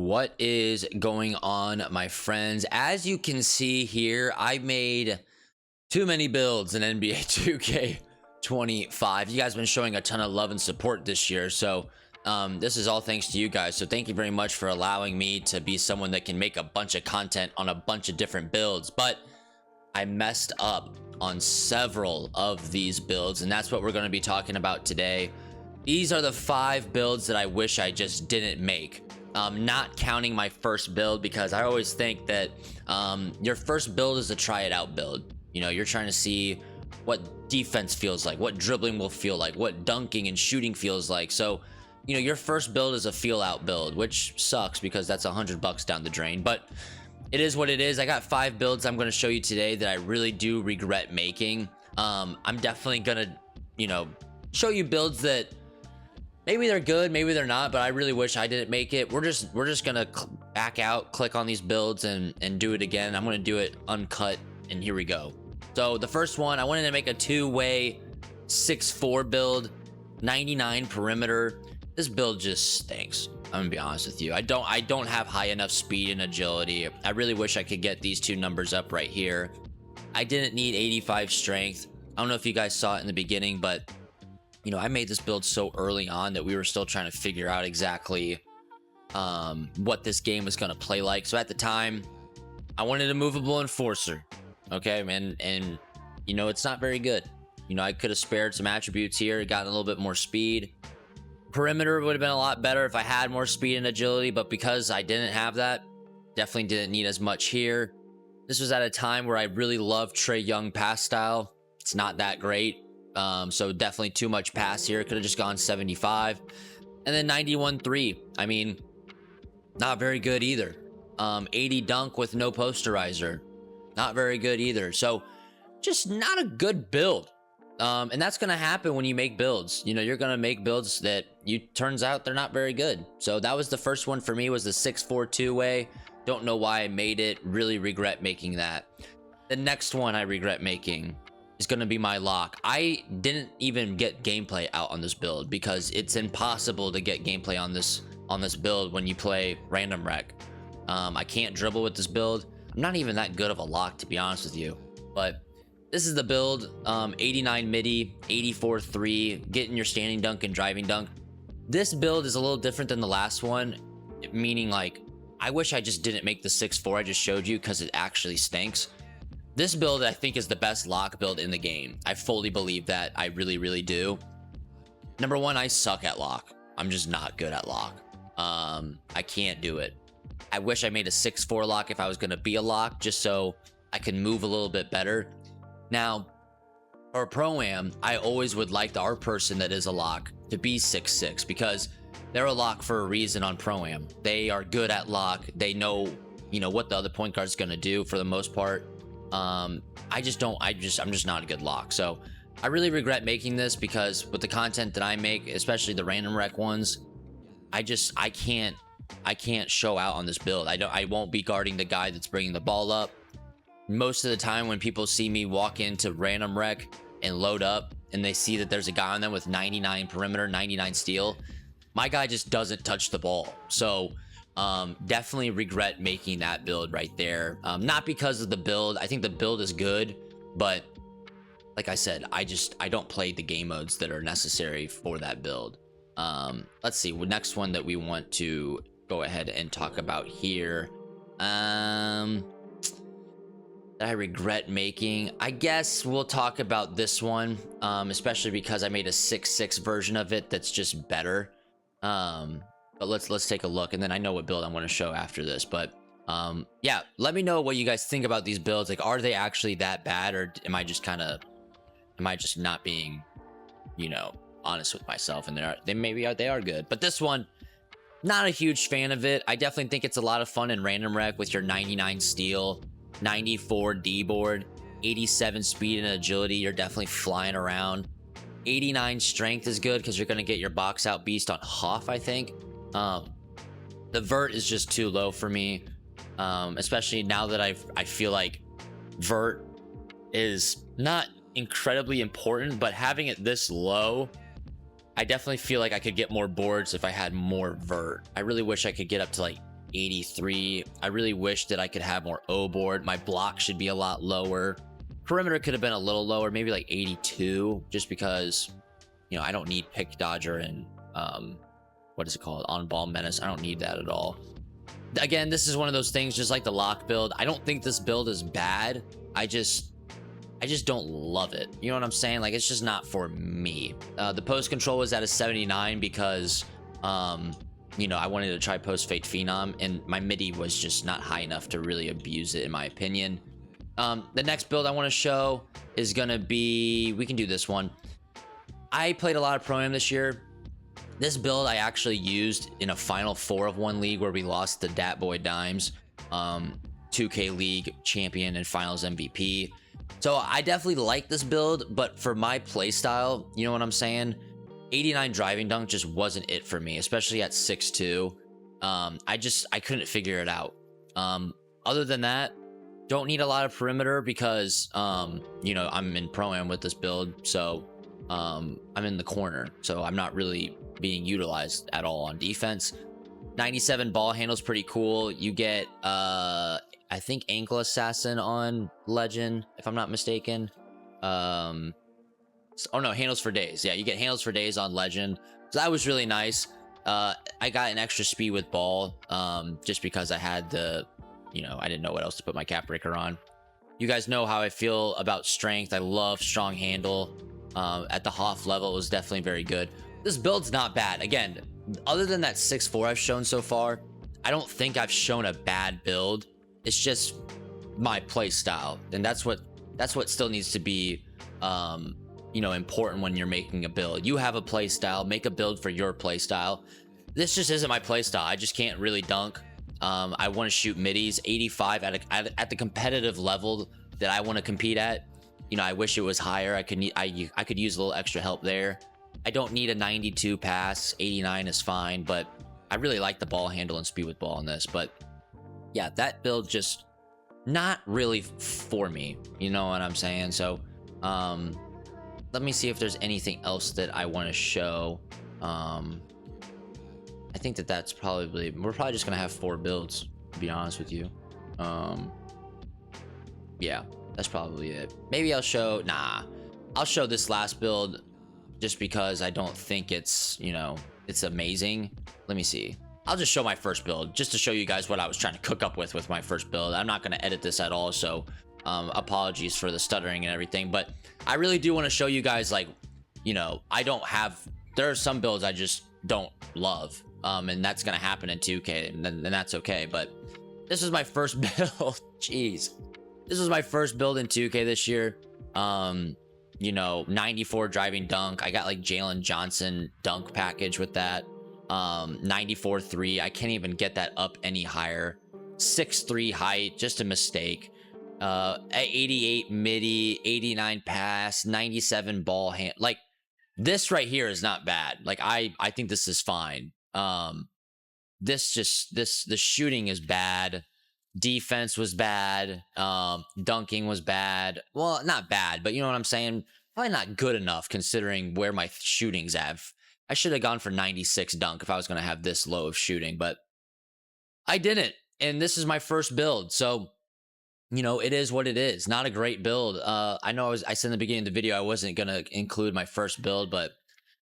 What is going on, my friends? As you can see here, I made too many builds in NBA 2K25. You guys have been showing a ton of love and support this year, so this is all thanks to you guys. So thank you very much for allowing me to be someone that can make a bunch of content on a bunch of different builds. But I messed up on several of these builds, and that's what we're going to be talking about today. These are the 5 builds that I wish I just didn't make. Not counting my first build, because I always think that your first build is a try it out build. You know, you're trying to see what defense feels like, what dribbling will feel like, what dunking and shooting feels like. So, you know, your first build is a feel out build, which sucks because that's $100 down the drain, but it is what it is. I got 5 builds I'm going to show you today that I really do regret making. I'm definitely going to, you know, show you builds that maybe they're good, maybe they're not, but I really wish I didn't make it. We're just gonna back out, click on these builds and do it again. I'm gonna do it uncut, and here we go. So the first one, I wanted to make a 2-way 6'4" build, 99 perimeter. This build just stinks. I'm gonna be honest with you. I don't have high enough speed and agility. I really wish I could get these 2 numbers up right here. I didn't need 85 strength. I don't know if you guys saw it in the beginning, but you know, I made this build so early on that we were still trying to figure out exactly what this game was going to play like. So at the time, I wanted a movable enforcer. Okay, and you know, it's not very good. You know, I could have spared some attributes here, gotten a little bit more speed. Perimeter would have been a lot better if I had more speed and agility, but because I didn't have that, definitely didn't need as much here. This was at a time where I really loved Trae Young pass style. It's not that great. So definitely too much pass here. Could have just gone 75. And then 91-3. I mean, not very good either. 80 dunk with no posterizer. Not very good either. So just not a good build. And that's going to happen when you make builds. You know, you're going to make builds that turns out they're not very good. So that was the first one for me, was the 6'4" 2-way. Don't know why I made it. Really regret making that. The next one I regret making is going to be my lock. I didn't even get gameplay out on this build because it's impossible to get gameplay on this build when you play random rec. I can't dribble with this build. I'm not even that good of a lock, to be honest with you, but this is the build. 89 midi, 84 3, getting your standing dunk and driving dunk. This build is a little different than the last one, meaning like I wish I just didn't make the 6'4" I just showed you, because it actually stinks. This build, I think, is the best lock build in the game. I fully believe that. I really, really do. Number one, I suck at lock. I'm just not good at lock. I can't do it. I wish I made a 6'4" lock if I was going to be a lock, just so I can move a little bit better. Now, for ProAm, I always would like our person that is a lock to be 6'6", because they're a lock for a reason on ProAm. They are good at lock. They know, you know, what the other point guard is going to do for the most part. I'm just not a good lock. So I really regret making this, because with the content that I make, especially the random rec ones, I can't show out on this build. I won't be guarding the guy that's bringing the ball up. Most of the time when people see me walk into random rec and load up and they see that there's a guy on them with 99 perimeter, 99 steal, my guy just doesn't touch the ball. So definitely regret making that build right there. Not because of the build. I think the build is good, but like I said, I don't play the game modes that are necessary for that build. Let's see, next one that we want to go ahead and talk about here. That I regret making. I guess we'll talk about this one, especially because I made a 6'6" version of it that's just better. But let's take a look, and then I know what build I want to show after this. But yeah, let me know what you guys think about these builds. Like, are they actually that bad, or am I just not being, you know, honest with myself? And they are good. But this one, not a huge fan of it. I definitely think it's a lot of fun in random rec with your 99 steal, 94 D board, 87 speed and agility. You're definitely flying around. 89 strength is good because you're going to get your box out beast on Hoff, I think. The vert is just too low for me, especially now that I feel like vert is not incredibly important, but having it this low, I definitely feel like I could get more boards if I had more vert. I really wish I could get up to like 83. I really wish that I could have more O board. My block should be a lot lower. Perimeter could have been a little lower, maybe like 82, just because, you know, I don't need pick dodger and what is it called, on ball menace. I don't need that at all. Again, this is one of those things, just like the lock build. I don't think this build is bad. I just don't love it. You know what I'm saying? Like, it's just not for me. The post control was at a 79 because you know, I wanted to try post fade phenom, and my MIDI was just not high enough to really abuse it, in my opinion. The next build I want to show is gonna be, we can do this one. I played a lot of Pro-Am this year. This build I actually used in a Final Four of one league where we lost to Dat Boy Dimes, 2K League champion and Finals MVP. So I definitely like this build, but for my playstyle, you know what I'm saying? 89 driving dunk just wasn't it for me, especially at 6'2". I couldn't figure it out. Other than that, don't need a lot of perimeter because you know, I'm in Pro-Am with this build, so I'm in the corner, so I'm not really being utilized at all on defense. 97 ball handle's pretty cool. You get I think ankle assassin on legend, if I'm not mistaken. Oh no, handles for days. Yeah, you get handles for days on legend, so that was really nice. I got an extra speed with ball just because I had the, you know, I didn't know what else to put my cap breaker on. You guys know how I feel about strength. I love strong handle. At the Hoff level, it was definitely very good. This build's not bad. Again, other than that 6'4" I've shown so far, I don't think I've shown a bad build. It's just my play style, and that's what still needs to be you know, important when you're making a build. You have a play style, make a build for your play style. This just isn't my play style. I just can't really dunk. I want to shoot middies. 85 at the competitive level that I want to compete at. You know, I wish it was higher. I could use a little extra help there. I don't need a 92 pass. 89 is fine, but I really like the ball handle and speed with ball in this. But yeah, that build just not really for me. You know what I'm saying? So let me see if there's anything else that I want to show. I think that's probably, we're probably just gonna have 4 builds, to be honest with you. Yeah, that's probably it. Maybe I'll show this last build just because I don't think it's, you know, it's amazing. Let me see. I'll just show my first build just to show you guys what I was trying to cook up with my first build. I'm not going to edit this at all, so apologies for the stuttering and everything, but I really do want to show you guys, like, you know, there are some builds I just don't love, and that's going to happen in 2K, and then that's okay. But this is my first build. Jeez, this was my first build in 2K this year. You know, 94 driving dunk. I got like Jalen Johnson dunk package with that. 94.3. I can't even get that up any higher. 6'3" height, just a mistake. 88 midi, 89 pass, 97 ball hand. Like, this right here is not bad. Like, I think this is fine. The shooting is bad. Defense was bad. Dunking was bad. Well, not bad, but you know what I'm saying? Probably not good enough considering where my shooting's at. I should have gone for 96 dunk if I was going to have this low of shooting, but I didn't. And this is my first build. So, you know, it is what it is. Not a great build. I know I said in the beginning of the video I wasn't going to include my first build, but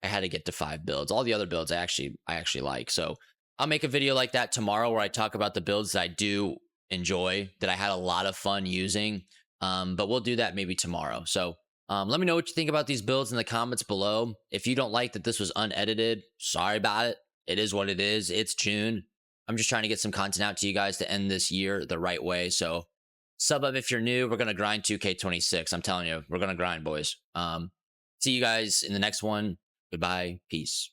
I had to get to 5 builds. All the other builds I actually like. So I'll make a video like that tomorrow where I talk about the builds that I do enjoy, that I had a lot of fun using. But we'll do that maybe tomorrow. So let me know what you think about these builds in the comments below. If you don't like that this was unedited, sorry about it. It is what it is. It's June. I'm just trying to get some content out to you guys to end this year the right way. So sub up if you're new. We're going to grind 2K26. I'm telling you, we're going to grind, boys. See you guys in the next one. Goodbye. Peace.